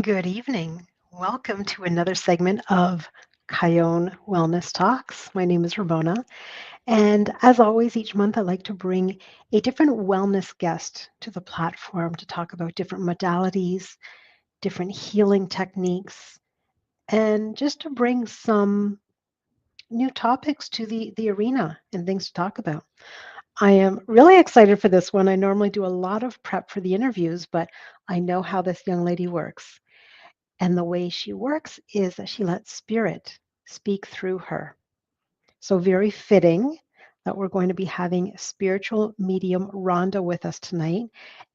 Good evening. Welcome to another segment of Cayonne Wellness Talks. My name is Ramona, and as always, each month I like to bring a different wellness guest to the platform to talk about different modalities, different healing techniques, and just to bring some new topics to the arena and things to talk about. I am really excited for this one. I normally do a lot of prep for the interviews, but I know how this young lady works. And the way she works is that she lets spirit speak through her. So, very fitting that we're going to be having spiritual medium Rhonda with us tonight.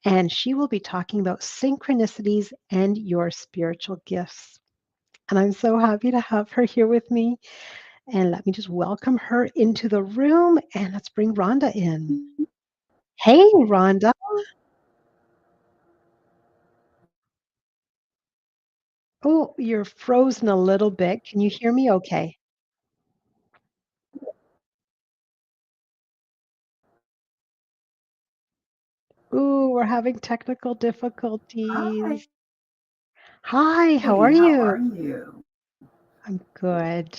And she will be talking about synchronicities and your spiritual gifts. And I'm so happy to have her here with me. And let me just welcome her into the room and let's bring Rhonda in. Hey, Rhonda. Oh, you're frozen a little bit. Can you hear me okay? Ooh, we're having technical Hi. difficulties. Hi, how Hey, are how you? are you? I'm good.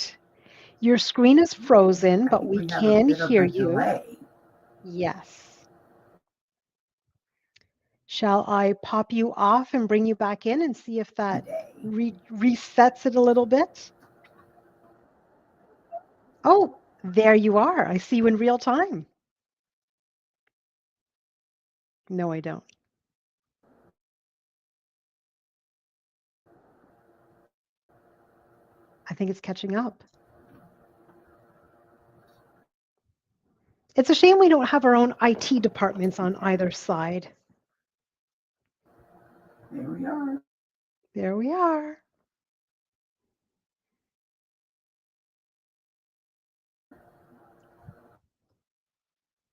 Your screen is frozen, I but think we we have a can bit of hear a you. delay Yes. Shall I pop you off and bring you back in and see if that today. resets it a little bit? Oh, there you are. I see you in real time. No, I don't. I think it's catching up. It's a shame we don't have our own IT departments on either side. There we are. There we are.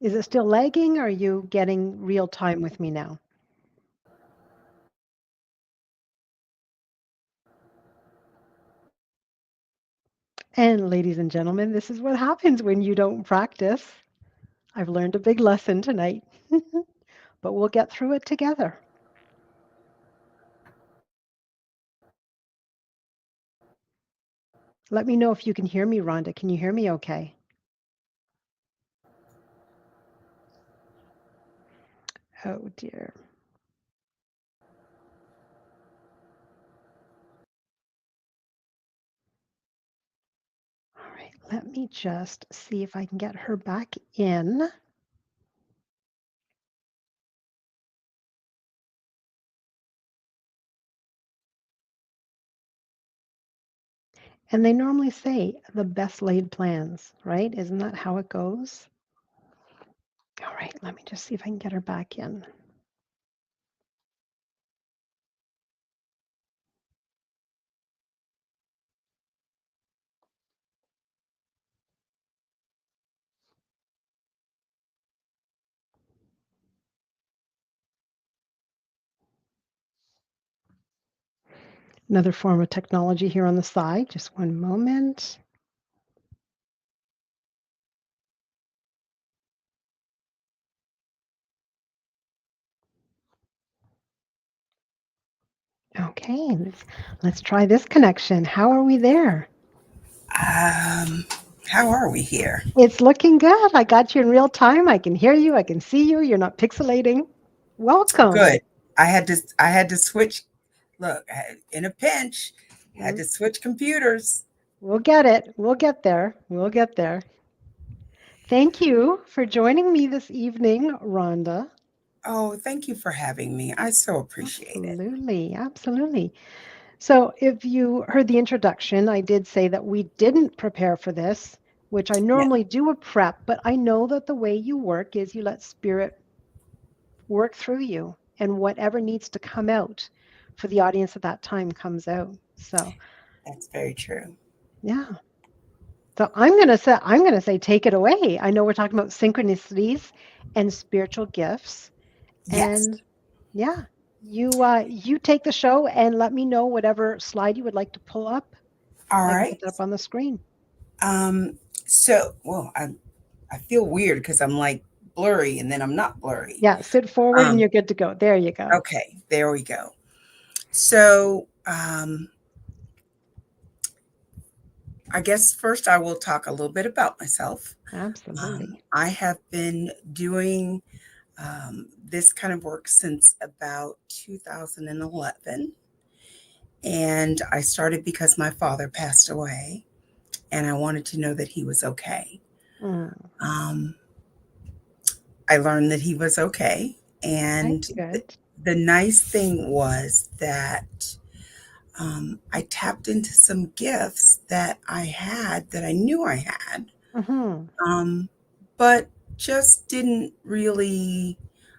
Is it still lagging? Or are you getting real time with me now? And ladies and gentlemen, this is what happens when you don't practice. I've learned a big lesson tonight, but we'll get through it together. Let me know if you can hear me, Rhonda. Can you hear me okay? Oh dear. All right, let me just see if I can get her back in. And they normally say the best laid plans, right? Isn't that how it goes? All right, let me just see if I can get her back in. Another form of technology here on the side. Just one moment. Okay, let's try this connection. How are we there? Um, how are we here? It's looking good. I got you in real time. I can hear you. I can see you. You're not pixelating. Welcome. Good. I had to switch. Look, in a pinch, had Mm, to switch computers. we'll get it. We'll get there. We'll get there. Thank you for joining me this evening, Rhonda. Oh, thank you for having me. I so appreciate it. Absolutely. Absolutely. So, if you heard the introduction, I did say that we didn't prepare for this, which I Yeah, normally do a prep, but I know that the way you work is you let spirit work through you and whatever needs to come out for the audience at that time comes out. So, that's very true. yeah. So I'm going to say take it away. I know we're talking about synchronicities and spiritual gifts Yes. and yeah, you take the show and let me know whatever slide you would like to pull up. All I can right. put that up on the screen. Um, I feel weird because I'm like blurry and then I'm not blurry. Yeah, sit forward and Um, you're good to go. There you go. okay, there we go. So Um, I guess first I will talk a little bit about myself. Absolutely. I have been doing this kind of work since about 2011. And I started because my father passed away and I wanted to know that he was okay. Mm, Um, I learned that he was okay. okay, And good. the nice thing was that I tapped into some gifts that I had that I knew I had, Mm-hmm. um, but just didn't really,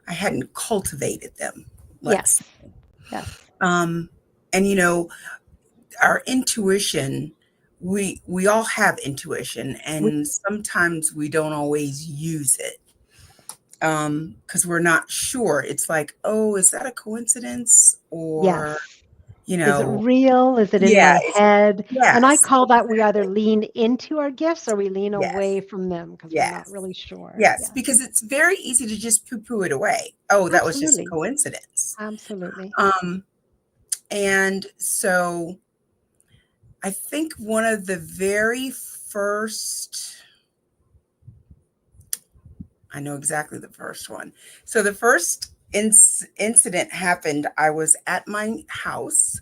I hadn't cultivated them, let's Yes. say. Yes. Um, and our intuition, we all have intuition, We, and sometimes we don't always use it because we're not sure. It's like, oh, is that a coincidence? yes. Or, Is it real? Is it in yeah, my head? And I yes, call that we either exactly. lean into our gifts or we lean Yes, away from them because we're not yes, really sure. yes, Yes. because it's very easy to just poo-poo it away. Oh, that was just a Absolutely. coincidence. Absolutely. Um, and so I think one of the very first, I know exactly the first one. So the first incident happened, I was at my house,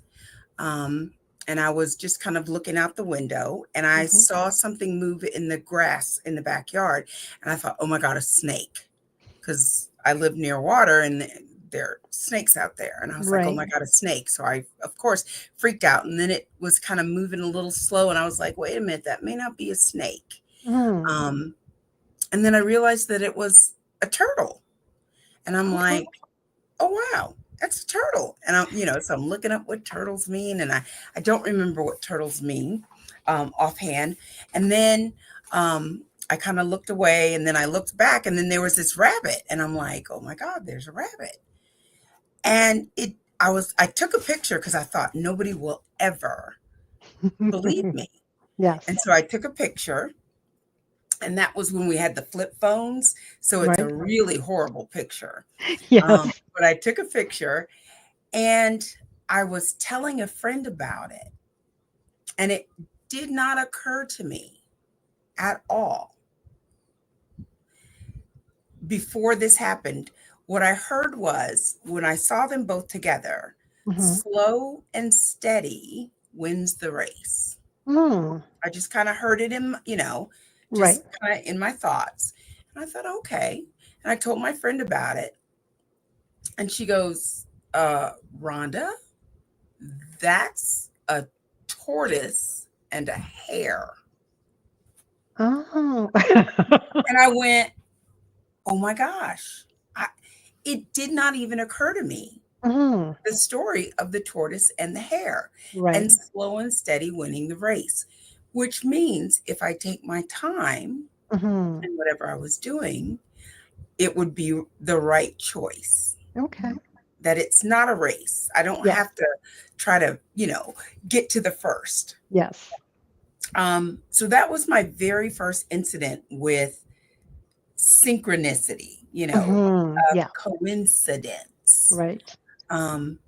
um, and I was just kind of looking out the window and I Hmm. saw something move in the grass in the backyard. And I thought, oh my God, a snake. Because I live near water and there are snakes out there. And I was like, oh Right. my God, a snake. So I, of course, freaked out. And then it was kind of moving a little slow. And I was like, wait a minute, that may not be a snake. Mm. Um, and then I realized that it was a turtle. And I'm Okay. like, oh, wow, that's a turtle. And so I'm looking up what turtles mean. And I don't remember what turtles mean offhand. And then I kind of looked away and then I looked back and then there was this rabbit. And I'm like, oh my God, there's a rabbit. And I took a picture because I thought nobody will ever believe me. Yes. And so I took a picture. And that was when we had the flip phones. So it's a Right. really horrible picture. Yes. But I took a picture and I was telling a friend about it. And it did not occur to me at all before this happened. What I heard was when I saw them both together, Hmm. slow and steady wins the race. Mm. I just kind of heard it in, Right. just kind of in my thoughts. And I thought, okay. And I told my friend about it. And she goes, Rhonda, that's a tortoise and a hare. Oh. And I went, oh my gosh. I, it did not even occur to me Mm. the story of the tortoise and the hare Right. and slow and steady winning the race, which means if I take my time Hmm. and whatever I was doing, it would be the right choice. Okay. That it's not a race. I don't Yes. have to try to, get to the first. Yes. So that was my very first incident with synchronicity, Hmm. a Yeah. coincidence. Right. Um,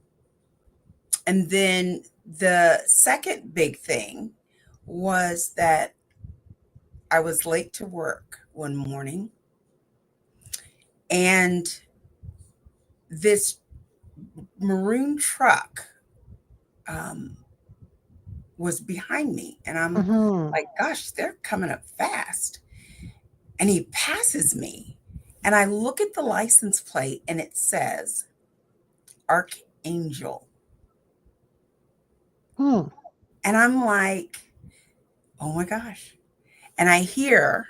and then the second big thing was that I was late to work one morning and this maroon truck um, was behind me. And I'm Hmm. like, gosh, they're coming up fast. And he passes me. And I look at the license plate and it says Archangel. Hmm. And I'm like, oh my gosh. And I hear,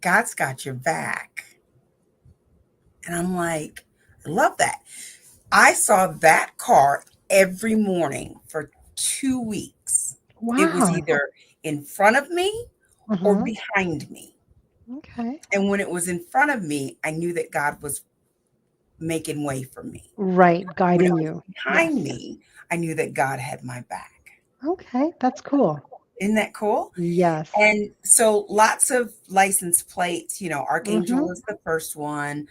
God's got your back. And I'm like, I love that. I saw that car every morning for 2 weeks. It was Wow. either in front of me or Hmm. behind me. Okay. And when it was in front of me, I knew that God was making way for me. Right. When it Guiding was you. Yes. behind me, I knew that God had my back. Okay. That's cool. Isn't that cool? Yes. And so lots of license plates, Archangel Hmm. was the first one.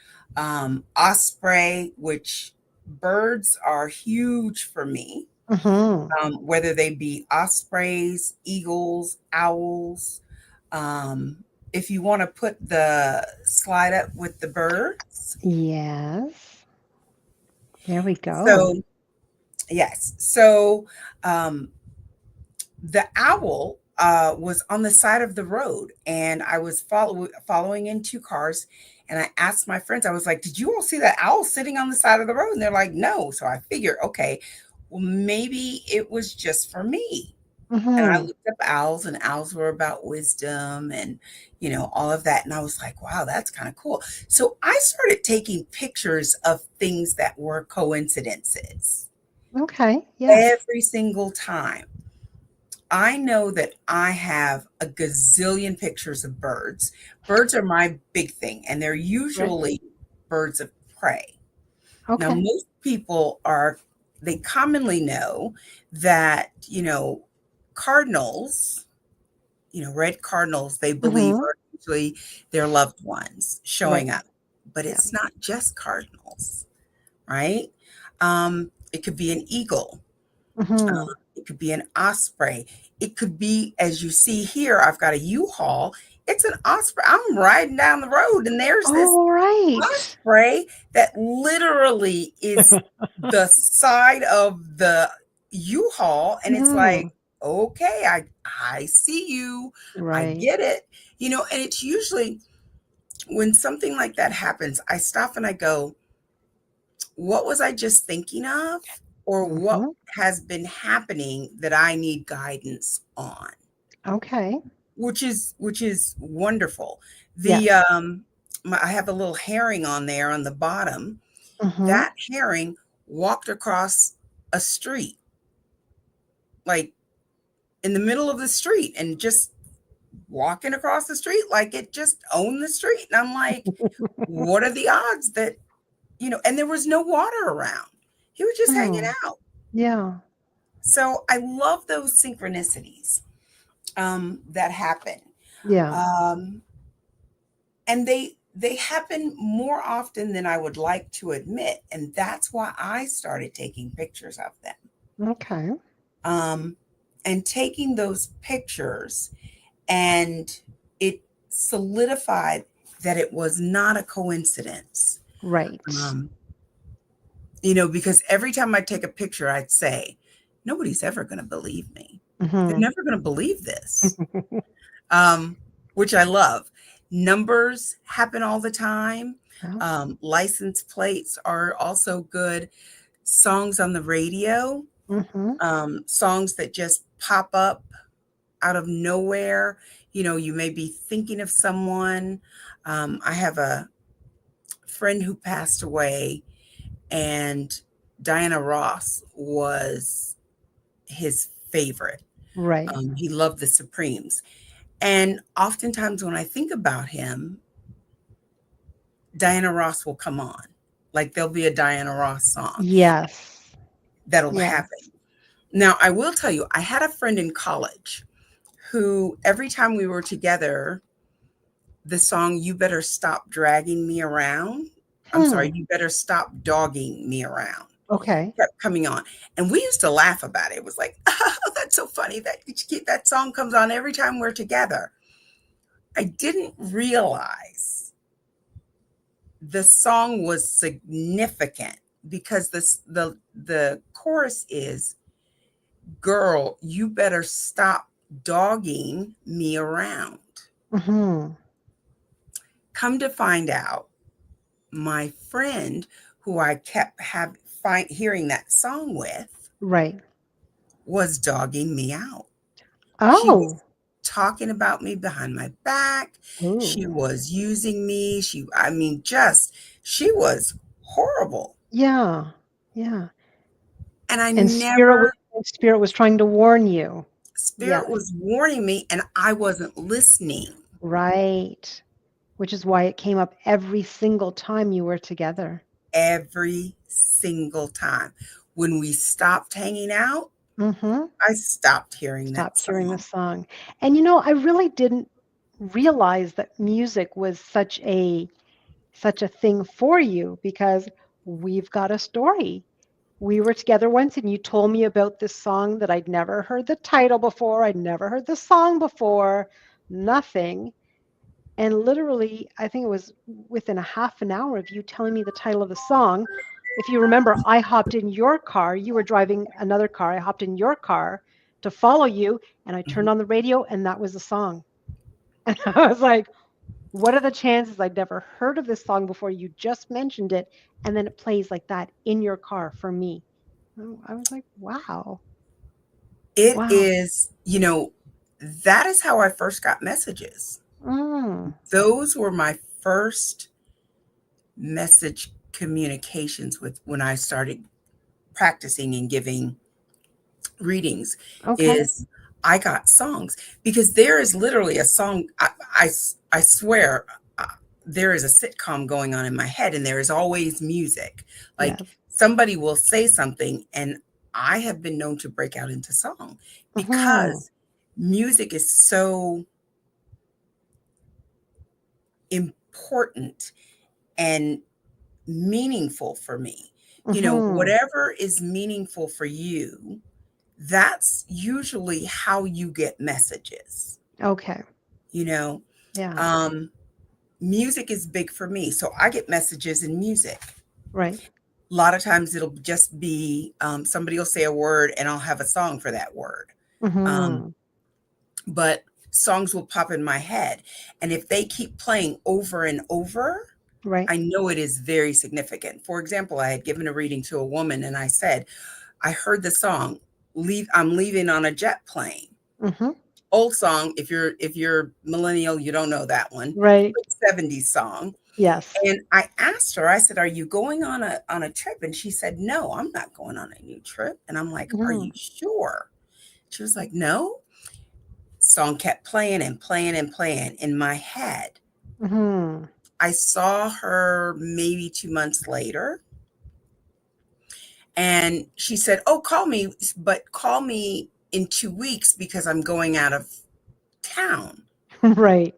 Osprey, which birds are huge for me, Mm-hmm. whether they be ospreys, eagles, owls. Um, if you want to put the slide up with the birds. Yes. There we go. So, yes. So, um, the owl was on the side of the road, and I was following in two cars. And I asked my friends, I was like, "Did you all see that owl sitting on the side of the road?" And they're like, "No." So I figured, okay, well, maybe it was just for me. And I Mm-hmm. looked up owls, and owls were about wisdom and, all of that. And I was like, wow, that's kind of cool. So I started taking pictures of things that were coincidences Okay. Yes. every single time. I know that I have a gazillion pictures of birds. Birds are my big thing, and they're Right. usually birds of prey. Now, Okay. most people they commonly know that, cardinals, red cardinals, they believe Mm-hmm. are usually their loved ones Right. showing up, but Yeah. it's not just cardinals, right? It could be an eagle. Mm-hmm. It could be an osprey. It could be, as you see here, I've got a U-Haul. It's an osprey. I'm riding down the road, and there's this All right. osprey that literally is the side of the U-Haul, and it's Mm-hmm. like, okay, I see you. I Right. get it. And it's usually when something like that happens, I stop and I go, what was I just thinking of? Or what Mm-hmm. has been happening that I need guidance on? Okay. Which is wonderful. The Yes. I have a little herring on there on the bottom. Mm-hmm. That herring walked across a street, like in the middle of the street, and just walking across the street like it just owned the street. And I'm like, what are the odds that, and there was no water around. He was just hanging Mm. out. Yeah. So I love those synchronicities that happen. Yeah. Um, and they happen more often than I would like to admit, and that's why I started taking pictures of them. Okay. Um, and taking those pictures, and it solidified that it was not a coincidence. Right. Um, because every time I take a picture, I'd say, nobody's ever going to believe me. They're Mm-hmm. never going to believe this, um, which I love. Numbers happen all the time. Yeah. License plates are also good. Songs on the radio, Mm-hmm. songs that just pop up out of nowhere. You may be thinking of someone. I have a friend who passed away, and Diana Ross was his favorite. Right. He loved the Supremes. And oftentimes when I think about him, Diana Ross will come on. Like there'll be a Diana Ross song Yes. that'll Yes. happen. Now, I will tell you, I had a friend in college who, every time we were together, the song "You Better Stop Dragging Me Around," I'm sorry, Hmm. "You Better Stop Dogging Me Around," Okay. kept coming on. And we used to laugh about it. It was like, oh, that's so funny that that song comes on every time we're together. I didn't realize the song was significant because the chorus is, "Girl, you better stop dogging me around." Mm-hmm. Come to find out, my friend who I kept hearing that song with Right. was dogging me out. She was Oh. talking about me behind my back. She Ooh. was using me. I mean, she was horrible. Yeah. Yeah. And I And spirit was never, spirit was trying to warn you. Spirit Yes. was warning me, and I wasn't listening Right. Which is why it came up every single time you were together. every single time. When we stopped hanging out, Mm-hmm. I stopped hearing that Stopped hearing the song. song. And I really didn't realize that music was such a thing for you because we've got a story. We were together once and you told me about this song that I'd never heard the title before. I'd never heard the song before, nothing. And literally, I think it was within a half an hour of you telling me the title of the song. If you remember, I hopped in your car. You were driving another car. I hopped in your car to follow you, and I turned Mhm. on the radio, and that was the song. And I was like, what are the chances I'd never heard of this song before? You just mentioned it, and then it plays like that in your car for me. I was like, wow, It wow. is, that is how I first got messages. Mm, Those were my first message communications with when I started practicing and giving readings okay. is I got songs because there is literally a song. I swear there is a sitcom going on in my head and there is always music. Like Yes. somebody will say something and I have been known to break out into song Mm-hmm. because music is so important and meaningful for me. Mm-hmm. Whatever is meaningful for you, that's usually how you get messages. Okay. You know, Yeah. um, music is big for me. So I get messages in music. Right. A lot of times it'll just be somebody will say a word and I'll have a song for that word. Um, Mm-hmm. but songs will pop in my head. And if they keep playing over and over, Right. I know it is very significant. For example, I had given a reading to a woman and I said, I heard the song, I'm leaving on a jet plane. Mm-hmm. Old song. If you're millennial, you don't know that one. Right. 70s song. Yes. And I asked her, I said, "Are you going on a trip?" And she said, "No, I'm not going on a new trip." And I'm like, "Are Mm-hmm. you sure?" She was like, "No." Song kept playing and playing and playing in my head. Mm-hmm. I saw her maybe 2 months later. And she said, "Oh, call me, but call me in 2 weeks because I'm going out of town." Right.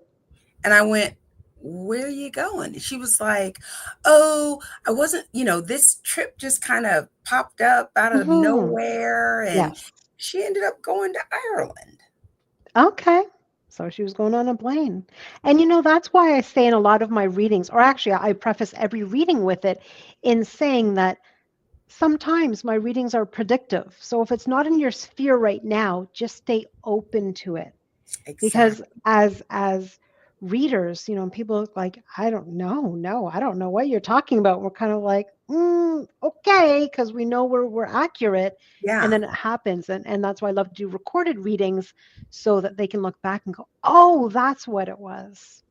And I went, "Where are you going?" She was like, "Oh, I wasn't, this trip just kind of popped up out of Mm-hmm. nowhere." And Yes. she ended up going to Ireland. Okay. So she was going on a plane. And that's why I say in a lot of my readings, or actually I preface every reading with it in saying that sometimes my readings are predictive. So if it's not in your sphere right now, just stay open to it. Because Exactly. as readers, people look like, I don't know, no, I don't know what you're talking about. We're kind of like, okay, because we know we're accurate, and Yeah. then it happens, and that's why I love to do recorded readings so that they can look back and go, oh, that's what it was.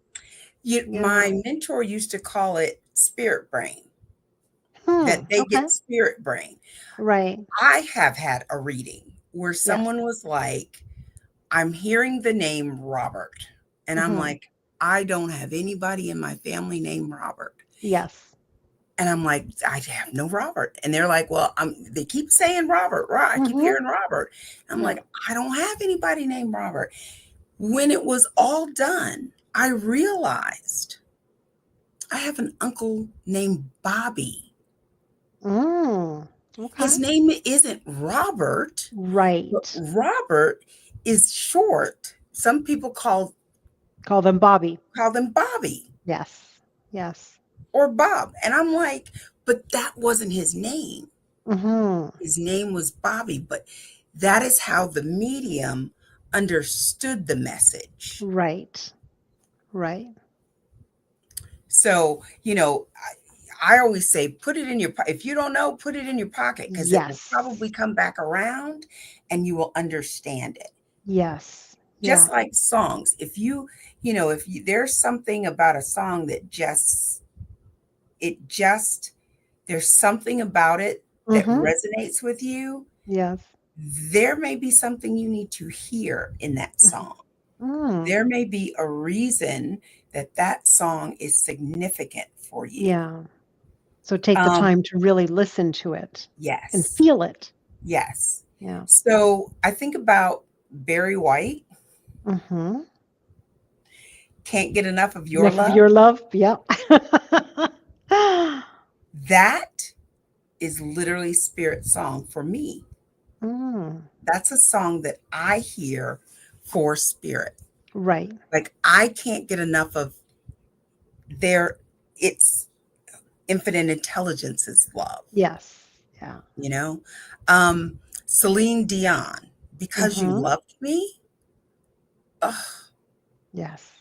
Yeah. My mentor used to call it spirit brain, that they Okay. get spirit brain. Right. I have had a reading where Yes. someone was like, I'm hearing the name Robert. And I'm Hmm. like, I don't have anybody in my family named Robert. Yes. And I'm like, I have no Robert. And they're like, well, they keep saying Robert, right? I keep Hmm. hearing Robert. I'm Yeah. like, I don't have anybody named Robert. When it was all done, I realized I have an uncle named Bobby. Mm. Okay. His name isn't Robert, but Right. Robert is short. Some people Call them Bobby. call them Bobby Yes. Yes. or Bob. And I'm like, but that wasn't his name. Hmm. His name was Bobby, but that is how the medium understood the message. Right. Right. So, I always say, put it in your, if you don't know, put it in your pocket because it will probably Yes. come back around and you will understand it. Yes. Just Yeah. like songs. If there's something about a song that just, there's something about it that Mm-hmm. resonates with you, Yes. there may be something you need to hear in that Mm-hmm. song. Mm. There may be a reason that that song is significant for you. Yeah. So take the Um, time to really listen to it and yes, feel it. yes. Yeah. So I think about Barry White, Mm-hmm. Can't Get Enough of Your Enough of Love. your love. Yeah. That is literally spirit song for me. Mm, That's a song that I hear for spirit. right. Like I can't get enough of their it's infinite intelligence's love, Yes. Yeah. you know? Um, Celine Dion, Because You Mm-hmm. Loved Me. Oh, Yes.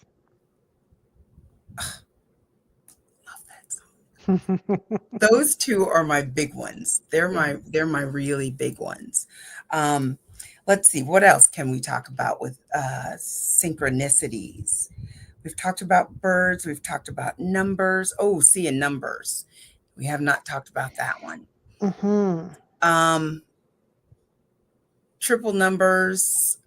love that song. Those two are my big ones. Yeah. They're my really big ones. Um, let's see, what else can we talk about with synchronicities? We've talked about birds, we've talked about numbers. Oh, seeing numbers. We have not talked about that one. Mm-hmm. Um, Triple numbers,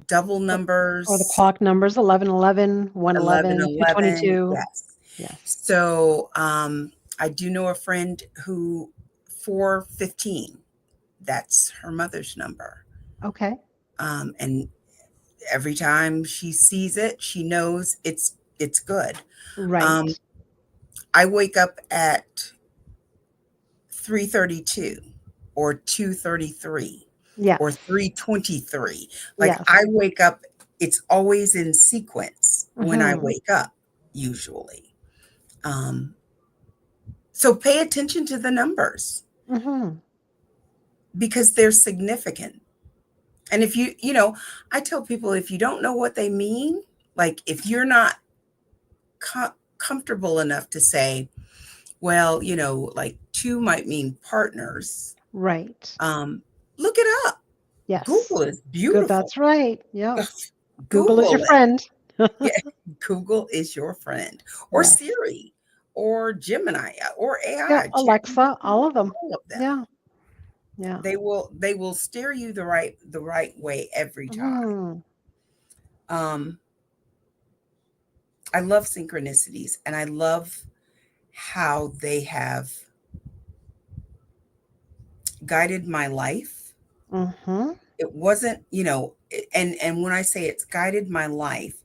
double Or the numbers, clock numbers 1111, 11, 111, 11. 222. Yes. Yes. So I do know a friend who 415, that's her mother's number. Okay. And every time she sees it, she knows it's good. Um, Right. I wake up at 3:32 or 2:33 or Yes. 3:23. Like Yes. I wake up, it's always in sequence when I Mm-hmm. wake up, usually. Um, so pay attention to the numbers Mm-hmm. because they're significant. And if I tell people if you don't know what they mean, like if you're not comfortable enough to say, well, like two might mean partners, Right. um, look it up. Yes. Google is Good. beautiful. That's right. Yeah. Google is your Google it. friend. Yeah, Google is your friend, or Yes. Siri, or Gemini, or Yeah. AI, Alexa, ChatGPT, all of them. all of them. Yeah. Yeah. They will steer you the right way every time. Mm. Um, I love synchronicities, and I love how they have guided my life. Mm-hmm. It wasn't, and when I say it's guided my life,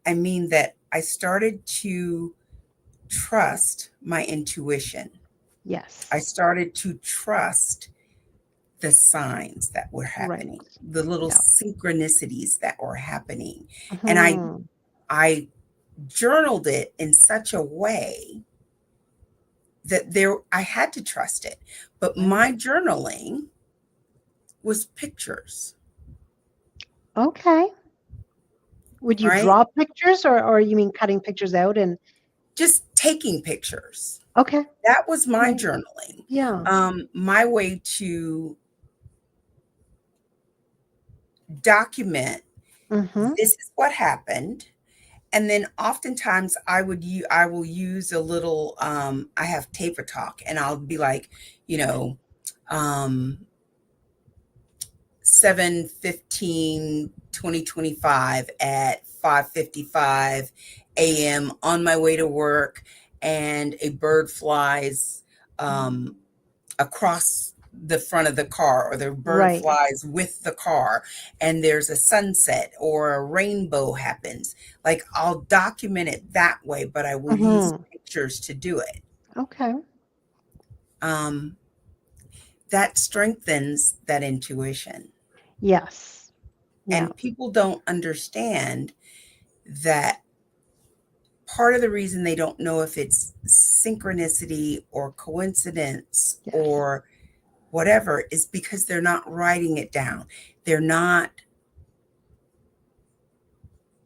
I mean that I started to trust my intuition. I Yes. started to trust the signs that were Right. happening, the little Yeah. synchronicities that were happening. And I Mm-hmm. I journaled it in such a way that I had to trust it. But Right. my journaling was pictures, Okay. Would you right? draw pictures or you mean cutting pictures out and Just taking pictures. okay. That was my Right. journaling. Yeah. My way to document Mm-hmm. this is what happened. And then oftentimes I will use a little I have taper talk, and I'll be like, you know, um 7:15, 2025 at 5:55 a.m. on my way to work, and a bird flies um across the front of the car, or the bird Right. flies with the car, and there's a sunset or a rainbow happens. Like I'll document it that way, but I will use Mm-hmm. pictures to do it. Okay. um, that strengthens that intuition. Yes. Yeah. And people don't understand that part of the reason they don't know if it's synchronicity or coincidence Yes. or whatever is because they're not writing it down. They're not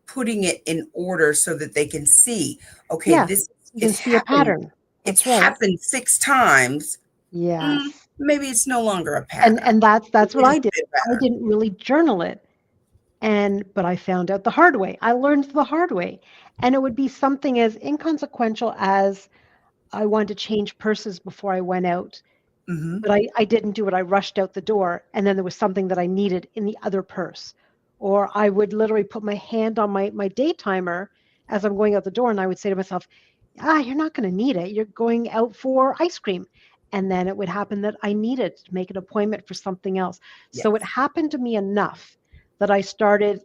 putting it in order so that they can see, okay, Yeah. this You can it's see a happened. pattern. It's That's right. happened 6 times. Yes. Maybe it's no longer a And pattern. that's what Maybe I it's did. a I pattern. didn't really journal it. But I found out the hard way. I learned the hard way. And it would be something as inconsequential as I wanted to change purses before I went out, Hmm. but I didn't do it. I rushed out the door, and then there was something that I needed in the other purse. Or I would literally put my hand on my day timer as I'm going out the door, and I would say to myself, you're not going to need it. You're going out for ice cream. And then it would happen that I needed to make an appointment for something else. So it Yes. happened to me enough that I started,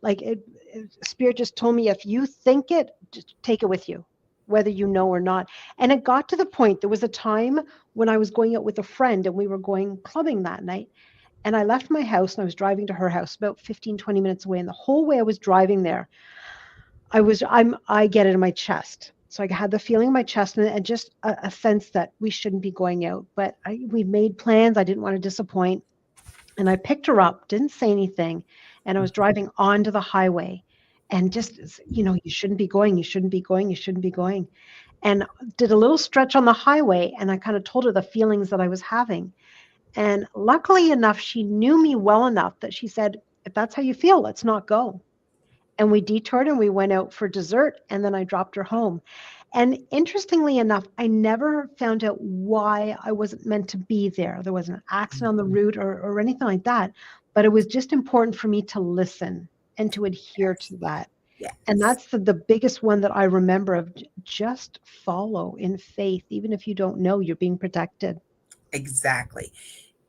Spirit just told me, if you think it, just take it with you. whether you know or not. And it got to the point, there was a time when I was going out with a friend and we were going clubbing that night. And I left my house and I was driving to her house about 15, 20 minutes away. And the whole way I was driving there, I get it in my chest. So I had the feeling in my chest and just a sense that we shouldn't be going out. But we made plans. I didn't want to disappoint. And I picked her up, didn't say anything. And I was driving onto the highway and just, you shouldn't be going, you shouldn't be going, you shouldn't be going. And did a little stretch on the highway. And I kind of told her the feelings that I was having. And luckily enough, she knew me well enough that she said, if that's how you feel, let's not go. And we detoured and we went out for dessert. And then I dropped her home. And interestingly enough, I never found out why I wasn't meant to be there. There wasn't an accident on the route or anything like that. But it was just important for me to listen and to adhere Yes. to that. And Yes. that's the biggest one that I remember of just follow in faith, even if you don't know you're being protected. Exactly.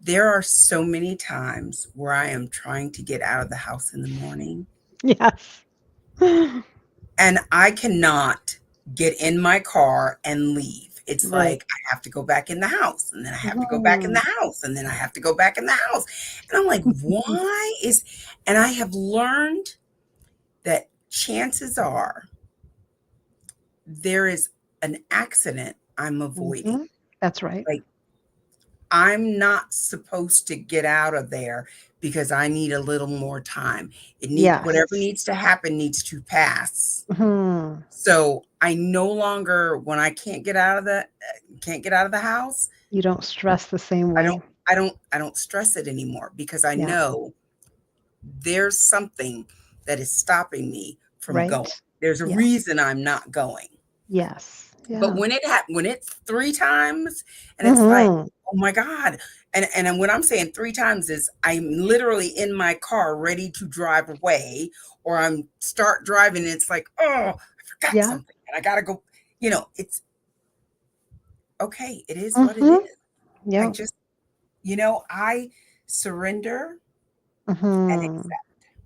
There are so many times where I am trying to get out of the house in the morning Yes. and I cannot get in my car and leave. It's Right. like I have to go back in the house and then I have to go back in Mhm. the house and then I have to go back in the house. And I'm like, why is, and I have learned that chances are there is an accident I'm avoiding. Mhm. That's right. Like, I'm not supposed to get out of there because I need a little more time. Whatever Yes. needs to happen needs to pass. Mhm. So I no longer, when I can't get out of the house, You don't stress the same I don't way. I don't stress it anymore because I Yeah. know there's something that is stopping me from going. Right. There's a Yes. reason I'm not going. Yes. But Yeah. when it's 3 times and it's like, Mhm. "Oh my god." And when I'm saying 3 times is I'm literally in my car ready to drive away, or I'm start driving and it's like, "Oh, I forgot Yeah. something and I gotta go." It's okay. It is what it is. Mhm. I Yeah. just, I surrender and Mhm. accept.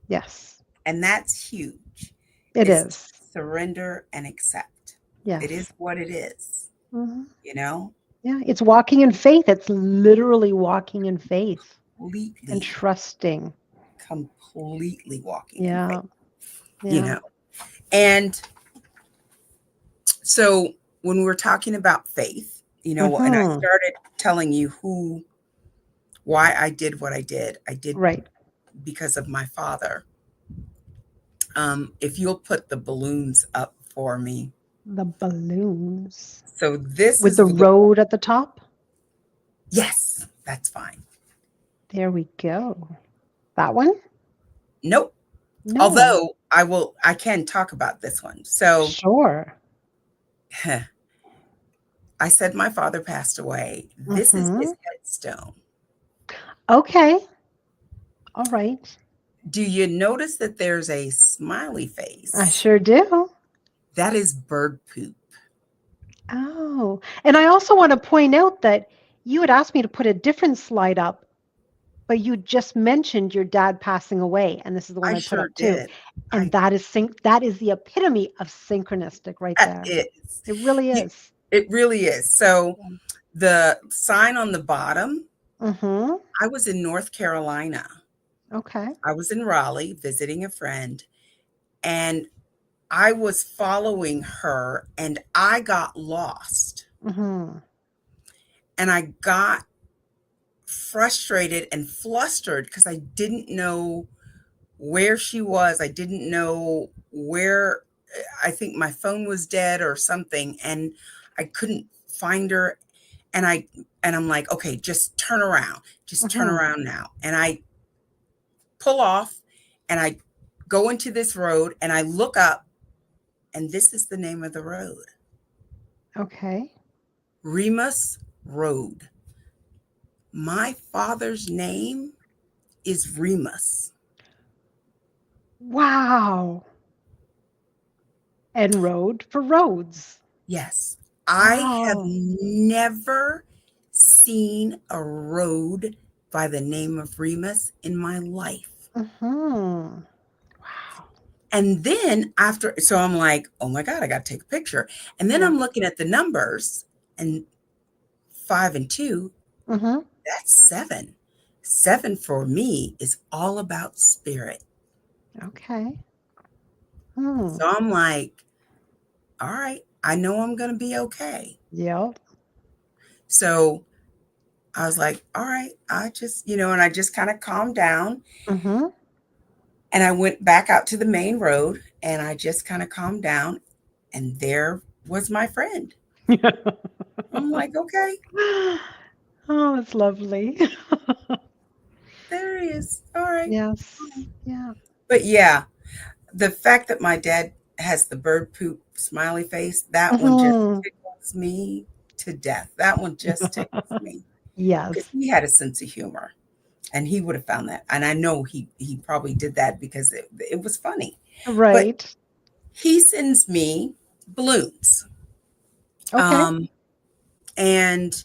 Yes. And that's huge, It is to is. surrender and accept. It is Yes. what it is, Mhm. you know, Yeah. It's walking in faith. It's literally walking in faith and completely, trusting. completely walking in faith, Yeah. you Yeah. know. And so when we were talking about faith, and I Mhm. started telling you why I did Right. because of my father. If you'll put the balloons up for me. The balloons So this with is the the, road at the top. yes, that's fine. There we go. That one? Nope. No. Although I can talk about this one. So Sure. I said my father passed away. This is his Mhm. headstone. Okay. All right. Do you notice that there's a smiley I face? sure do. That is bird poop. Oh, and I also want to point out that you had asked me to put a different slide up, but you just mentioned your dad passing away, and this is the one I I put sure up too. did. And I that is the epitome of synchronistic right That there. is. It really You, is. it really is. So the sign on the bottom, Mm-hmm. I was in North Carolina. Okay. I was in Raleigh visiting a friend, and I was following her and I got lost. Mm-hmm. And I got frustrated and flustered because I didn't know where she was. I didn't know where, I think my phone was dead or something, and I couldn't find her. And I'm like, okay, just turn around. Just turn Mm-hmm. around now. And I pull off and I go into this road and I look up, and this is the name of the road. Okay. Remus Road. My father's name is Remus. Wow. And road for roads. Yes. I have Wow. never seen a road by the name of Remus in my life. Mm-hmm. Wow. And then after, so I'm like, oh my God, I got to take a picture. And then Yeah. I'm looking at the numbers, and 5 and 2, Mm-hmm. that's 7. 7 for me is all about spirit. Okay. Hmm. So I'm like, all right, I know I'm going to be okay. Yep. So I was like, all right, I just, and I just kind of calmed down, Mm-hmm. and I went back out to the main road, and I just kind of calmed down, and there was my friend. I'm like, okay, Oh, it's lovely. there he is. All right. Yes. Yeah. But yeah, the fact that my dad has the bird poop smiley face, that one just Hmm. tickles me to death. That one just tickles me because Yes. he had a sense of humor, and he would have found that. And I know he probably did that because it was funny. But Right. he sends me balloons. Okay. Um, and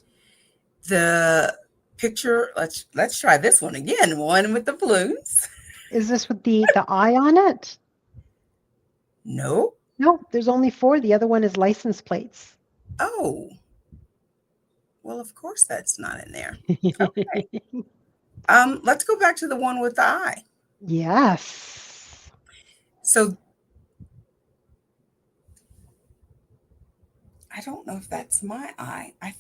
the picture, let's try this one again. One with the balloons. Is this with the eye on it? No. No, there's only four. The other one is license plates. Oh, well, of course that's not in there. Okay. Let's go back to the one with the eye. Yes. So I don't know if that's my eye. I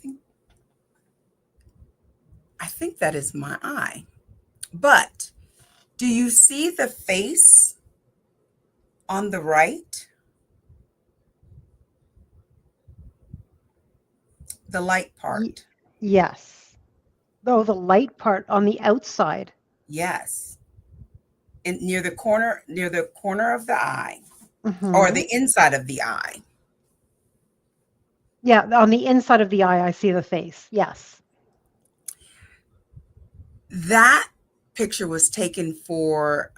think that is my eye. But do you see the face on the right? The light Ye- part. yes. Oh, the light part on the outside. Yes. Near the corner of the eye, or Hmm. the inside of the eye. Yeah, on the inside of the eye, I see the face. Yes. That picture was taken for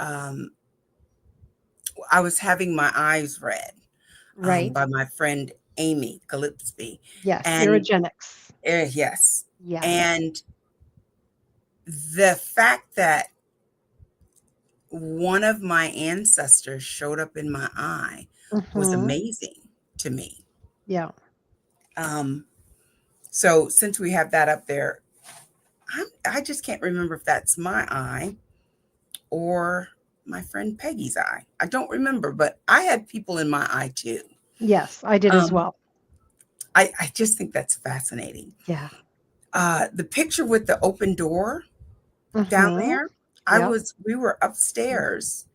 I was having my eyes read Right. by my friend Amy Gillespie. Yes. And Irogenics. yes. Yes. And the fact that one of my ancestors showed up in my eye was Hmm. amazing to me. Yeah. Um, so since we have that up there, I just can't remember if that's my eye or my friend Peggy's eye. I don't remember, but I had people in my eye too. Yes, I did as Um, well. I just think that's fascinating. Yeah. The picture with the open door down Hmm. there, Yep. we were upstairs,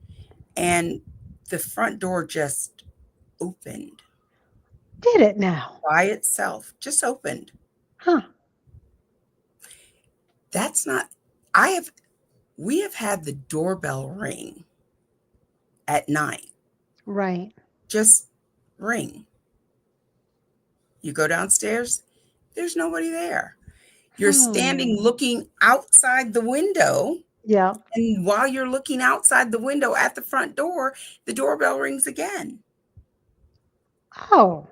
and the front door just opened Did it now? by itself, just opened. Huh. That's not, I have, we have had the doorbell ring at night, Right. just ring. You go downstairs, there's nobody there. You're standing Hmm. looking outside the window. Yeah. And while you're looking outside the window at the front door, the doorbell rings again. Oh.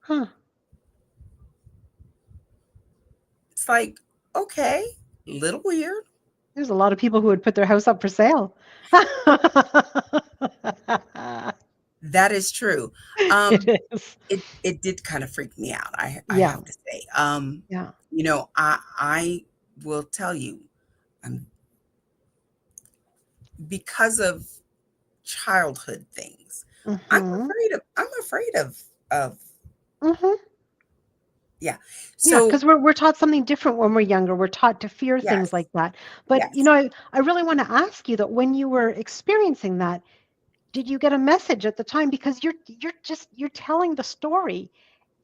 Huh. It's like, okay, little weird. There's a lot of people who would put their house up for sale. That is true. Um, It is. it did kind of freak me out. I Yeah. have to say. Yeah. I will tell you, um, because of childhood things, Mhm. I'm afraid of Mhm. yeah. Yeah, So because we're taught something different when we're younger. We're taught to fear things yes, like that. But, yes. I really wanna ask you that when you were experiencing that, did you get a message at the time? Because you're telling the story,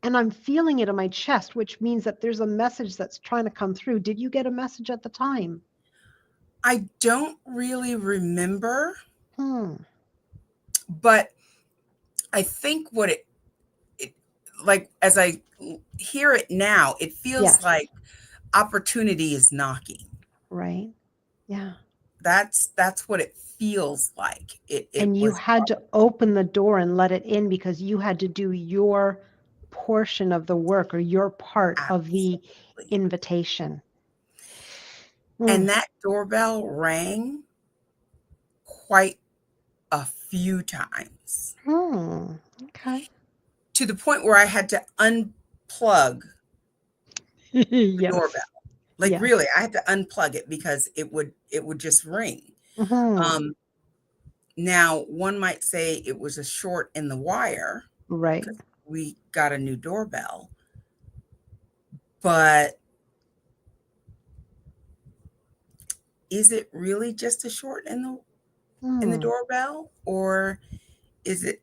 and I'm feeling it in my chest, which means that there's a message that's trying to come through. Did you get a message at the time? I don't really remember, Hmm. but I think it like as I hear it now, it feels Yes. like opportunity is knocking. Right. Yeah. That's what it feels like. It And you was had to open the door and let it in because you had to do your portion of the work or your part of the absolutely. invitation. Mm. And that doorbell rang quite a few times, Okay. to the point where I had to unplug the doorbell. Yes. Like Yes. really, I had to unplug it because it would just ring. Hmm. Um, Now, one might say it was a short in the wire Right. because we got a new doorbell, but is it really just a short in the Hmm. doorbell, or is it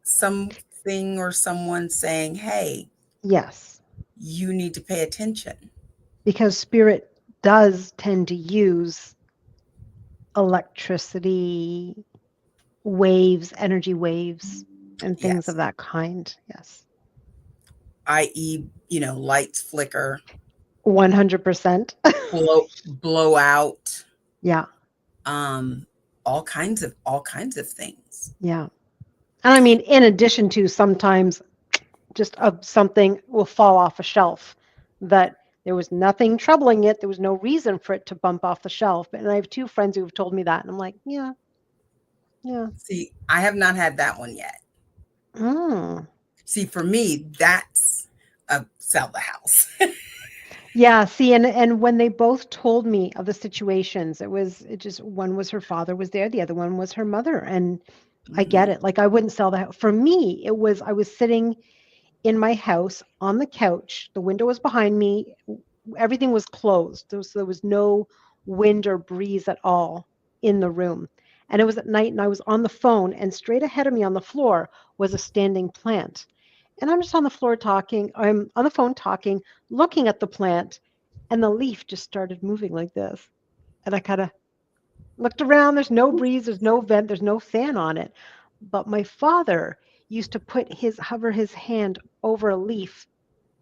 something or someone saying, "Hey, Yes. you need to pay attention"? Because spirit does tend to use electricity waves, energy waves, and things Yes, of that kind. Yes. i.e., lights flicker, 100%. blow out, Yeah. um, all kinds of things. Yeah. And I mean, in addition to sometimes just something will fall off a shelf that there was nothing troubling it. There was no reason for it to bump off the shelf. And I have two friends who have told me that. And I'm like, yeah, yeah. See, I have not had that one yet. Mm. See, for me, that's a sell the house. Yeah, see, and when they both told me of the situations, it just one was her father was there, the other one was her mother, and I get Mhm. it. Like I wouldn't sell the house. For me, it was I was sitting in my house on the couch. The window was behind me. Everything was closed. There was no wind or breeze at all in the room. And it was at night, and I was on the phone, and straight ahead of me on the floor was a standing plant. And I'm just on the floor talking. I'm on the phone talking, looking at the plant, and the leaf just started moving like this. And I kind of looked around. There's no breeze, there's no vent, there's no fan on it. But my father used to hover his hand over a leaf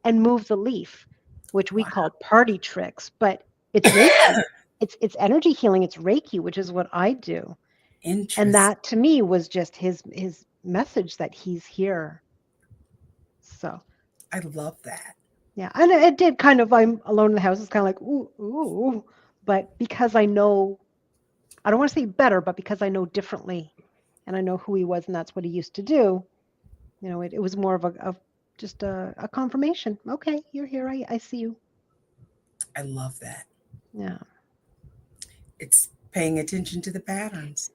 and move the leaf, which we Wow. called party tricks, but it's Reiki. It's energy healing, it's Reiki, which is what I do. And Interest. that to me was just his message that he's here. So I love that. yeah, and it did kind of. I'm alone in the house. It's kind of like ooh, ooh, but because I know, I don't want to say better, but because I know differently, and I know who he was, and that's what he used to do. It was more of just a confirmation. Okay, you're here. I see you. I love that. Yeah, It's paying attention to the patterns.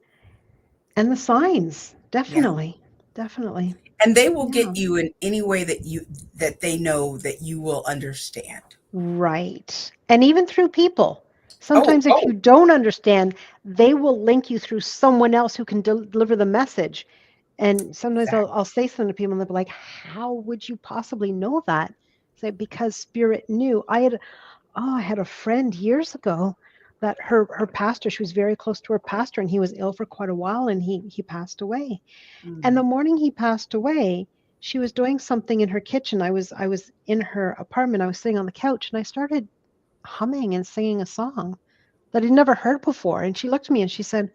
and the signs, Yeah. definitely, definitely. And they will get Yeah. you in any way that they know that you will understand. Right. And even through people. Oh, Sometimes if oh, you don't understand, they will link you through someone else who can deliver the message. And sometimes I'll, exactly. I'll say something to people and they'll be like, how would you possibly know that? Say, because spirit knew. I had a friend years ago that her pastor, she was very close to her pastor, and he was ill for quite a while and he passed away. And the Mm, morning he passed away, she was doing something in her kitchen. I was in her apartment. I was sitting on the couch and I started humming and singing a song that I'd never heard before. And she looked at me and she said,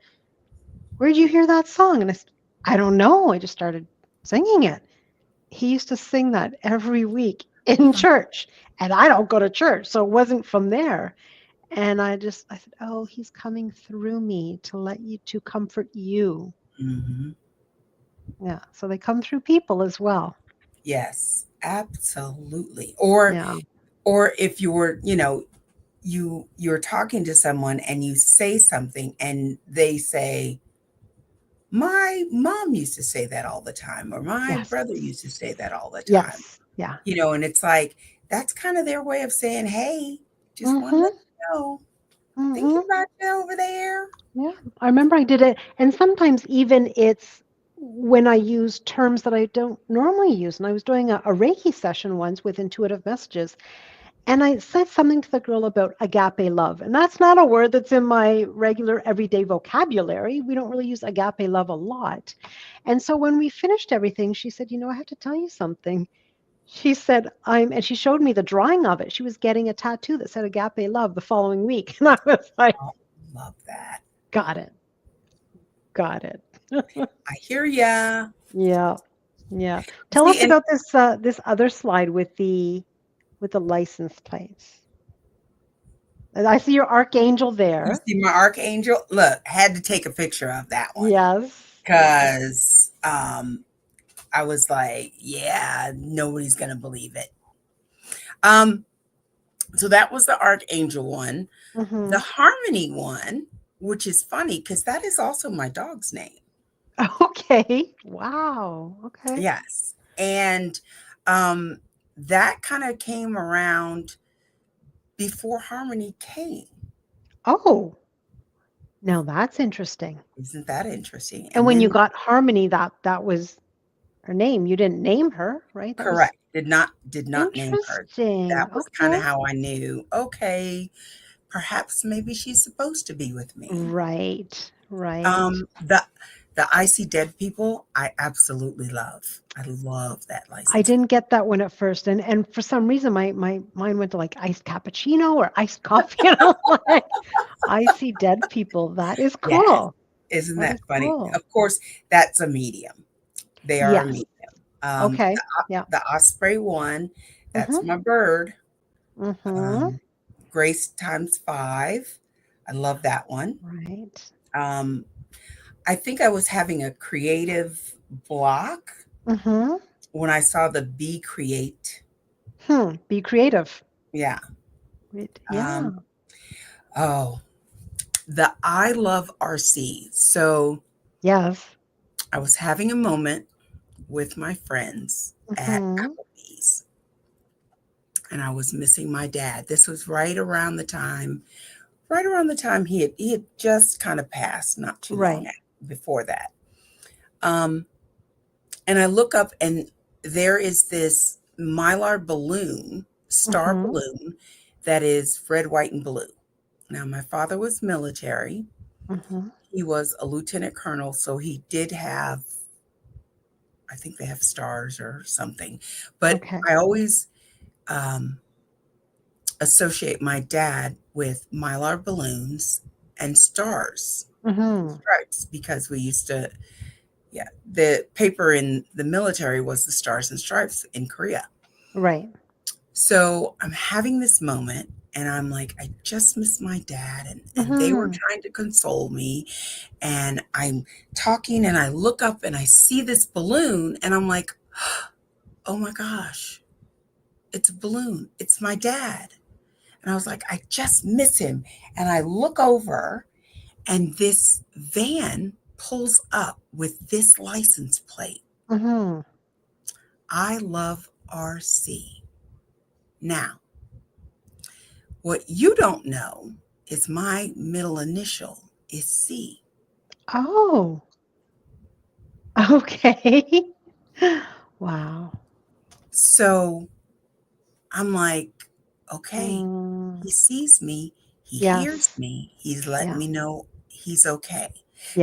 "Where did you hear that song?" And I said, "I don't know. I just started singing it." He used to sing that every week in church. And I don't go to church, so it wasn't from there. And I said, "Oh, he's coming through me to comfort you." mhm. Yeah. So they come through people as well. Yes, absolutely. Or Yeah. or if you're talking to someone and you say something and they say, "My mom used to say that all the time," or "My Yes. brother used to say that all the time." Yes. Yeah. And it's like that's kind of their way of saying, "Hey, just want to let Mhm. you know, thinking Mhm. about you over there." Yeah. I remember I did it, and sometimes even it's when I use terms that I don't normally use. And I was doing a Reiki session once with intuitive messages, and I said something to the girl about agape love, and that's not a word that's in my regular everyday vocabulary. We don't really use agape love a lot. And so when we finished everything, she said, "I have to tell you something." She said, and she showed me the drawing of it. She was getting a tattoo that said agape love the following week. And I was like, Oh, love that. got it. Got it. I hear ya. Yeah. Yeah. Tell See, us and about this other slide with the license plates. I see your archangel You there. see my archangel? Look, had to take a picture of that one Yes. Yes. because I was like, yeah, nobody's gonna believe it. Um, so that was the archangel one. The Hmm. harmony one, which is funny because that is also my dog's name. Okay. Wow. Okay. Yes. And um, that kind of came around before harmony came. Oh, now that's interesting. Isn't that interesting? And And when you then, got Harmony, that was her name. You didn't name her, right? That was correct, did not name her. interesting. That was kind of Okay. how I knew, okay, perhaps maybe she's supposed to be with me. Right. Right. The I See Dead People, I absolutely love. I love that I license. didn't get that one at first, and for some reason my mind went to like iced cappuccino or iced coffee, and I'm like, I see dead people. That is Yes. cool. Isn't That that is funny? cool. Of course, that's a medium. They are a Yes. medium. Um, Okay. the, Yeah. the osprey one, that's Mhm. my bird. Mhm. Um, Grace times five. I love that one. Right. Um, I think I was having a creative block Mhm. when I saw the Be Create. Be creative. Yeah. Yeah. Um, oh, the I Love RC. So Yes. I was having a moment with my friends at Mhm. Applebee's, and I was missing my dad. This was right around the time he had just kind of passed, not too long Right. before that. Um, and I look up, and there is this mylar balloon, star Mhm. balloon, that is red, white, and blue. Now, my father was military. Mhm. He was a lieutenant colonel, so he did have, I think they have stars or something. But Okay. I always um, associate my dad with mylar balloons and stars, Mhm. stripes, because we used to, yeah, the paper in the military was the stars and stripes in Korea. Right. So I'm having this moment, and I'm like, I just miss my dad, and they were Mhm. trying to console me. And I'm talking, and I look up and I see this balloon, and I'm like, oh my gosh, it's a balloon. It's my dad. And I was like, I just miss him. And I look over, and this van pulls up with this license plate. Mhm. I love RC. Now, what you don't know is my middle initial is C. Oh. Okay. Wow. So I'm like, okay, Mm. he sees me, he hears Yes. me, he's letting Yeah. me know he's okay.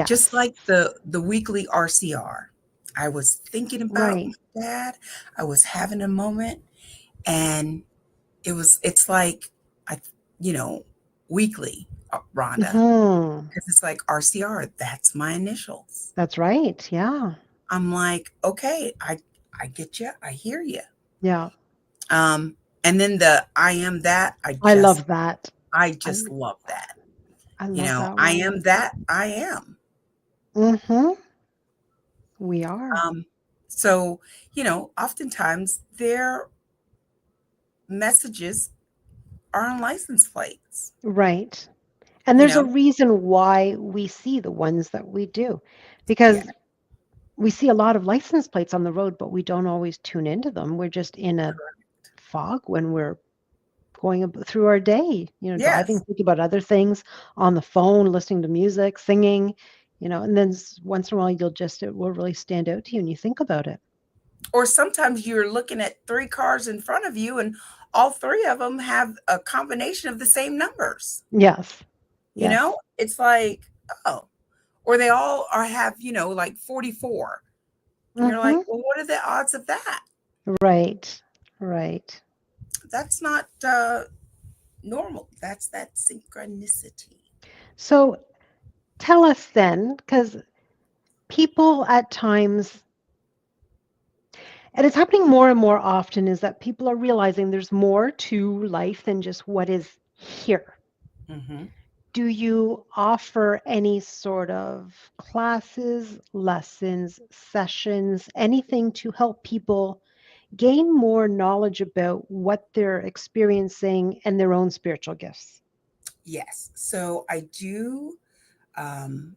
Just Yes. like the weekly RCR. I was thinking about Right. my dad. I was having a moment, and it's like I you know, weekly, Rhonda, Mhm. because it's like RCR, that's my initials. That's right. Yeah. I'm like, okay, I get you, I hear you. Yeah. Um, and then the I am that, I love that. I I just love that. I love that I one. am that I am. Mhm. We are. Um, so, oftentimes their messages are on license plates, Right. And you there's a know? reason why we see the ones that we do. Yeah, Because we see a lot of license plates on the road, but we don't always tune into them. We're just in a fog when we're going through our day, driving, yes. thinking about other things on the phone, listening to music, singing, and then once in a while it will really stand out to you and you think about it. Or sometimes you're looking at three cars in front of you, and all three of them have a combination of the same numbers. Yes. Yes. It's like, oh, or they all have, like 44. And you're like, Hmm. well, what are the odds of that? Right. Right. That's not normal. That's that synchronicity. So tell us then, because people at times, and it's happening more and more often, is that people are realizing there's more to life than just what is here. Hmm. Do you offer any sort of classes, lessons, sessions, anything to help people gain more knowledge about what they're experiencing and their own spiritual gifts? Yes. So I do um,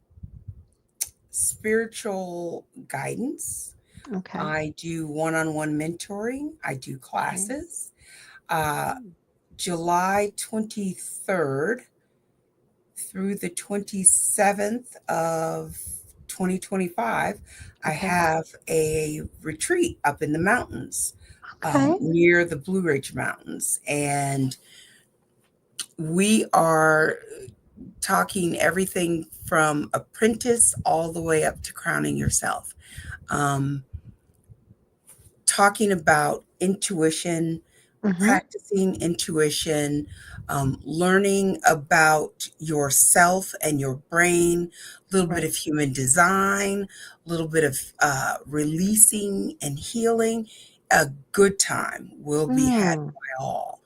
spiritual guidance. Okay. I do one on one mentoring. I do Okay. classes. Uh, July 23rd through the 27th of 2025, I Okay. have a retreat up in the mountains Okay. near the Blue Ridge Mountains. And we are talking everything from apprentice all the way up to crowning yourself. Um, Talking about intuition, Mm-hmm. practicing intuition, learning about yourself and your brain, a little bit Right. of human design, a little bit of releasing and healing. A good time will be had Mm. by all.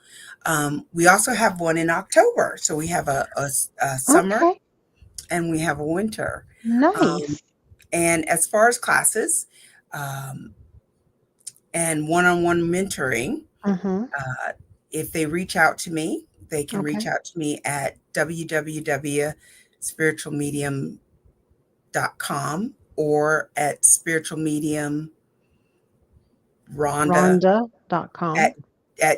We also have one in October. So we have a summer Okay. and we have a winter. Um, Nice. and as far as classes, um, and one-on-one mentoring, Mm-hmm. uh, if they reach out to me, they can reach Okay. out to me at www.spiritualmedium.com or at spiritualmedium Rhonda Rhonda.com. at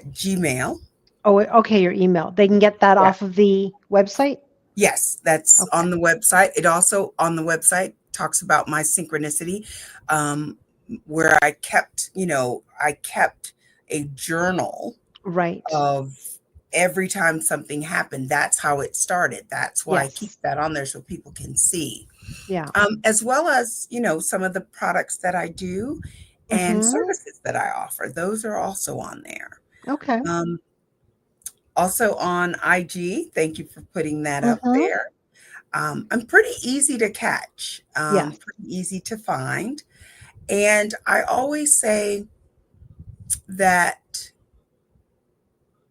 gmail. Oh, okay, your email. They can get that Yeah. off of the website? Yes, that's Okay. on the website. It also on the website talks about my synchronicity, um, where I kept a journal Right. of every time something happened. That's how it started. That's why I keep Yes. that on there so people can see, Yeah. as well as some of the products that I do and Mm-hmm. services that I offer. Those are also on there. Okay. Um, Also on IG. Thank you for putting that up Mm-hmm. there. I'm pretty easy to catch, Yes. pretty easy to find. And I always say that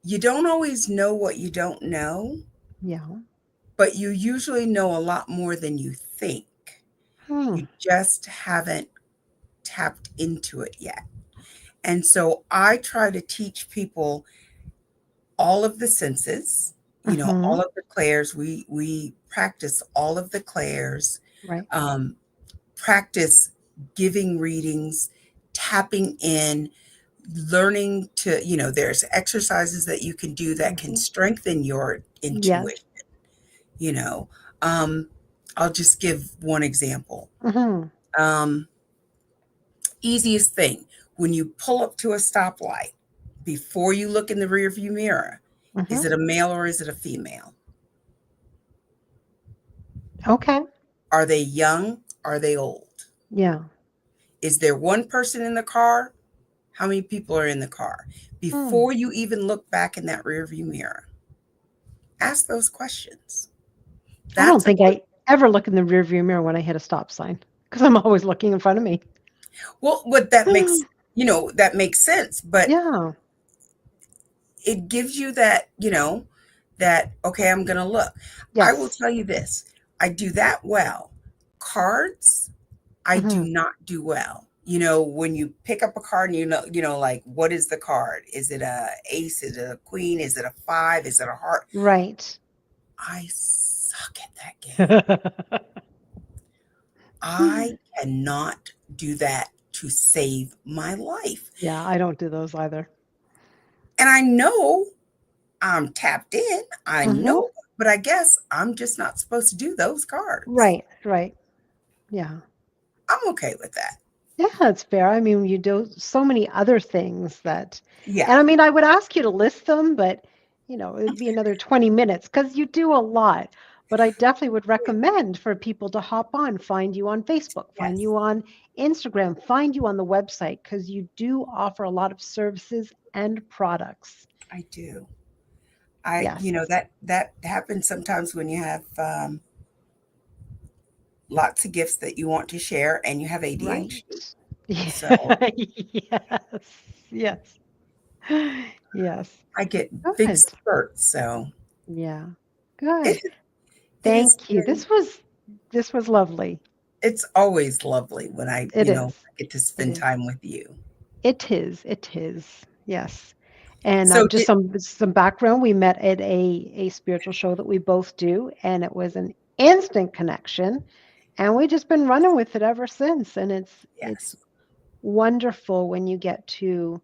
you don't always know what you don't know, Yeah. but you usually know a lot more than you think. Hmm. You just haven't tapped into it yet. And so I try to teach people all of the senses, Mm-hmm. all of the clairs. We practice all of the clairs, Right. um, practice giving readings, tapping in, learning to, there's exercises that you can do that can Mm-hmm. strengthen your Yes. intuition, you know. Um, I'll just give one example. Mm-hmm. Um, Easiest thing, when you pull up to a stoplight, before you look in the rearview mirror, Mm-hmm. is it a male or is it a female? Okay. Are they young? Are they old? Yeah. Is there one person in the car? How many people are in the car? Hmm. Before you even look back in that rearview mirror, ask those questions. I don't That's a think good, I ever look in the rearview mirror when I hit a stop sign because I'm always looking in front of me. well, what that makes, that makes sense, but Yeah. it gives you that, that, okay, I'm going to look. I will Yes. tell you this. I do that well. Cards, I do Mm-hmm. not do well. When you pick up a card and like, what is the card? Is it a ace? Is it a queen? Is it a five? Is it a heart? Right. I suck at that game. I cannot do that to save my life. Yeah, I don't do those either. And I know I'm tapped in. I Mm-hmm. know, but I guess I'm just not supposed to do those cards. Right. Right. Yeah. I'm okay with that. Yeah, it's fair. I mean, you do so many other things that, Yeah. and I mean, I would ask you to list them, but it'd be another 20 minutes because you do a lot. But I definitely would recommend for people to hop on, find you on Facebook, find Yes, you on Instagram, find you on the website because you do offer a lot of services and products. I do. I, Yes. that happens sometimes when you have lots of gifts that you want to share and you have Right. ADHD. So Yes. Yes. Yes. I get big Good. spurts. So Yeah. Good. It is Thank you. very, This was lovely. it's always lovely when It is. I get to It spend is. time with you. It is. It is. Yes. And So just some background. We met at a spiritual show that we both do, and it was an instant connection, and we just been running with it ever since. And it's yes, wonderful when you get to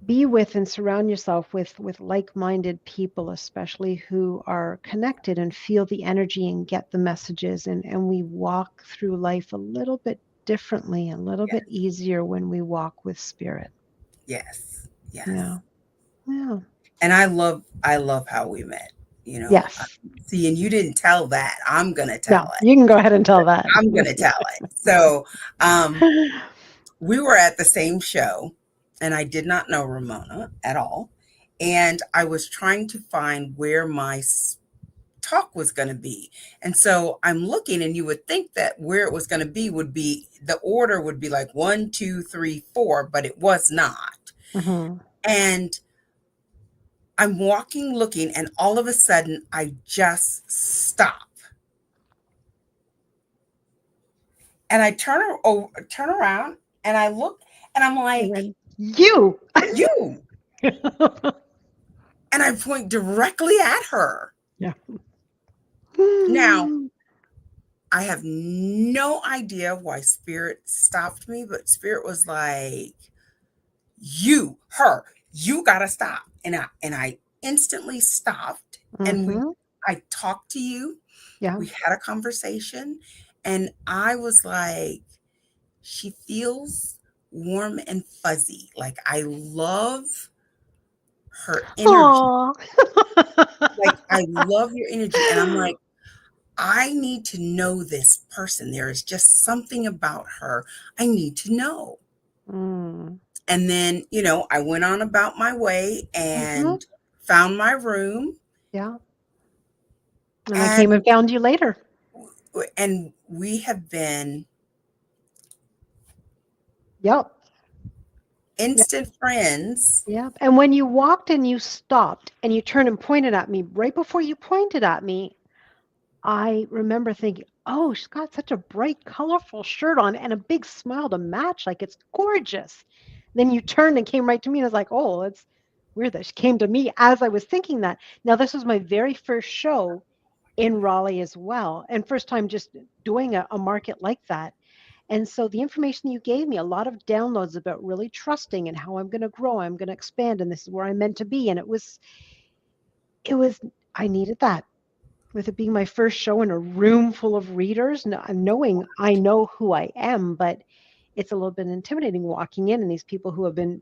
be with and surround yourself with like-minded people, especially who are connected and feel the energy and get the messages, and we walk through life a little bit differently, a little yes, bit easier when we walk with spirit. yes, yes. Yeah. Yeah. And I love how we met. You know, Yes. see, and you didn't tell that. I'm gonna No, tell it. you can go ahead and tell that. I'm gonna tell it. So, we were at the same show, and I did not know Ramona at all. And I was trying to find where my talk was going to be. And so I'm looking, and you would think that where it was going to be would be the order would be like 1, 2, 3, 4, but it was not. Hmm. And I'm walking, looking, and all of a sudden I just stop. And I turn around, and I look, and I'm And like, then you. you. And I point directly at her. Yeah. Now, I have no idea why Spirit stopped me, but Spirit was like, you gotta stop. And I instantly stopped, and Hmm. I talked to you. Yeah. We had a conversation, and I was like, she feels warm and fuzzy. Like, I love her energy. Aw. Like, I love your energy. And I'm like, I need to know this person. There is just something about her I need to know. Mm. And then, I went on about my way Hmm. and found my room, Yeah. And I came and and found you later. we have been Yep. instant friends. Yeah. And when you walked and you stopped and you turned and pointed at me, right before you pointed at me, I remember thinking, oh, she's got such a bright, colorful shirt on and a big smile to match. Like it's gorgeous. Then you turned and came right to me, and I was like, oh, it's weird that she came to me as I was thinking that. Now, this was my very first show in Raleigh as well, and first time just doing a market like that. And so the information you gave me, a lot of downloads about really trusting and how I'm going to grow, I'm going to expand, and this is where I'm meant to be. And it was, I needed that with it being my first show in a room full of readers, knowing I know who I am, but it's a little bit intimidating walking in and these people who have been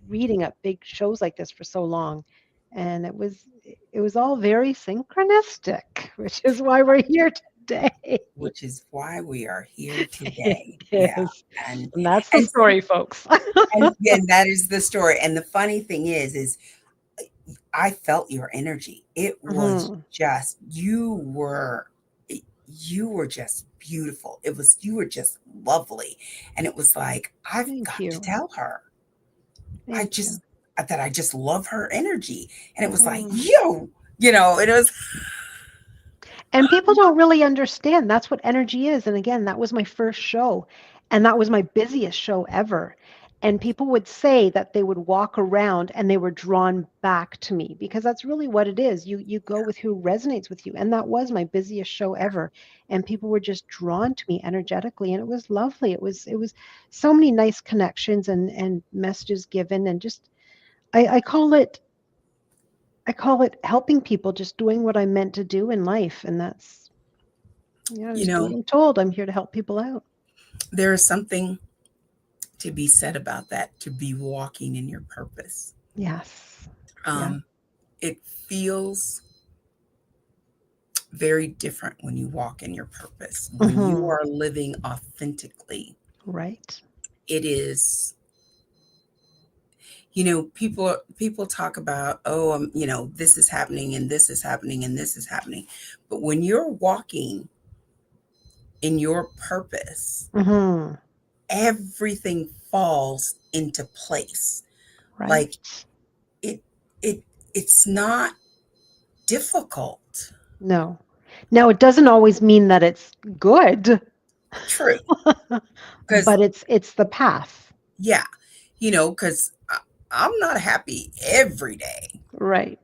reading at big shows like this for so long. And it was all very synchronistic, which is why we're here today. Which is why we are here It today. Yeah. is. And And that's the and story, folks. and that is the story. And the funny thing is I felt your energy. It was Mhm. just you were just beautiful. You were just lovely. And it was like, I've Thank got to you. tell her. I Thank you. just that I just love her energy. And it was like, Mhm. yo, it was And people don't really understand that's what energy is. And again, that was my first show, and that was my busiest show ever. And people would say that they would walk around and they were drawn back to me because that's really what it is. You go with who resonates with you. And that was my busiest show ever. And people were just drawn to me energetically. And it was lovely. It was so many nice connections and messages given, and just I call it helping people, just doing what I'm meant to do in life. And that's, yeah, you just do know, what I'm told. I'm here to help people out. there is something to be said about that, to be walking in your purpose. Yes. Yeah. Um, it feels very different when you walk in your purpose. When you Hmm. are living authentically, Right. it is, people talk about, oh, this is happening and this is happening and this is happening. But when you're walking in your purpose, Hmm. everything falls into place. Right. Like it, it, it's not. difficult. No. Now, it doesn't always mean that it's good, True. Because, but it's the path. yeah, because I'm not happy every day. Right.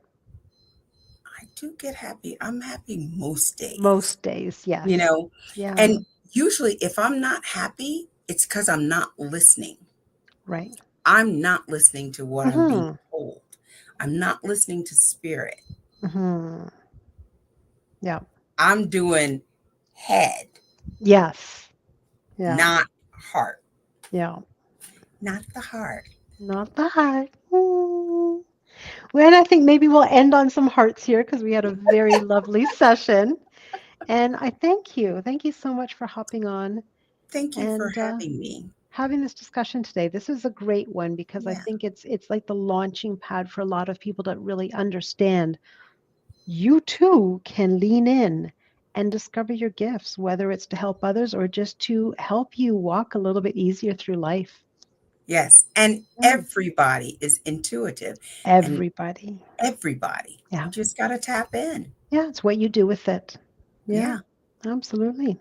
I do get happy. I'm happy most days, Most days, you yes. know, Yeah, and usually if I'm not happy, it's because I'm not listening. right. I'm not listening to what I'm being Mhm. told. I'm not listening to spirit. Mhm. Yeah. I'm doing head, Yes. Yeah. not heart. Yeah. Not the heart. Not the heart. Mm. Well, and I think maybe we'll end on some hearts here because we had a very lovely session. And I thank you. Thank you so much for hopping on Thank you for and having me. having this discussion today. This is a great one because I Yeah. think it's like the launching pad for a lot of people to really understand you too can lean in and discover your gifts, whether it's to help others or just to help you walk a little bit easier through life. Yes. And Yeah. everybody is intuitive, and Everybody. everybody. You Yeah. just got to tap in. Yeah. It's what you do with it. Yeah. Yeah. Absolutely.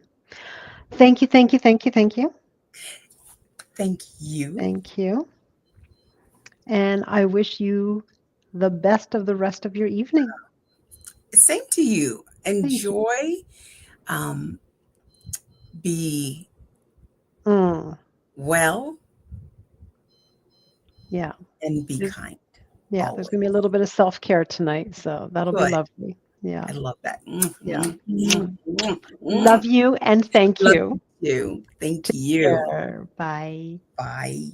Thank you. Thank you. Thank you. Thank you. Thank you. Thank you. And I wish you the best of the rest of your evening. Same to you. Thank you. Enjoy, um, be Mm, well, yeah. and be There's, kind yeah. There's always. going to be a little bit of self care tonight. So that'll be Good. lovely. Yeah. I love that. Yeah. Mm. Love Love you and thank you. you too. Thank Take you. care. Bye. Bye.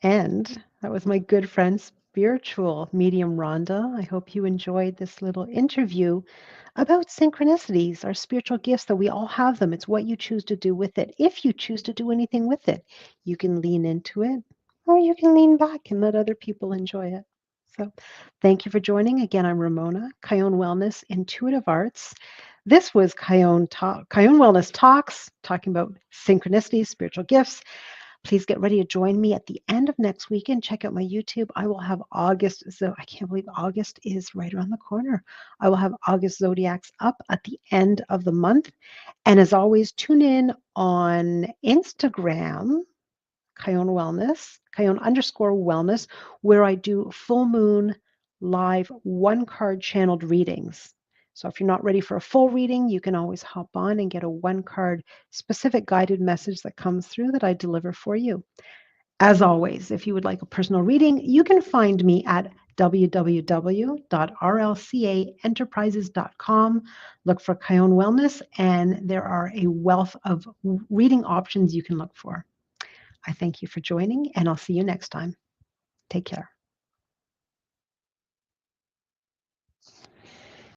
And that was my good friend, Spiritual Medium Rhonda. I hope you enjoyed this little interview about synchronicities, our spiritual gifts that we all have them. It's what you choose to do with it. If you choose to do anything with it, you can lean into it or you can lean back and let other people enjoy it. So, thank you for joining. Again, I'm Ramona, Cayonne Wellness, Intuitive Arts. This was Cayonne Wellness Talks, talking about synchronicities, spiritual gifts. Please get ready to join me at the end of next week and check out my YouTube. I will have August. So I can't believe August is right around the corner. I will have August zodiacs up at the end of the month. And as always, tune in on Instagram, Cayonne Wellness, Cayonne_wellness, where I do full moon live one card channeled readings. So if you're not ready for a full reading, you can always hop on and get a one card specific guided message that comes through that I deliver for you. As always, if you would like a personal reading, you can find me at www.rlcaenterprises.com. Look for Cayonne Wellness, and there are a wealth of reading options you can look for. I thank you for joining, and I'll see you next time. Take care.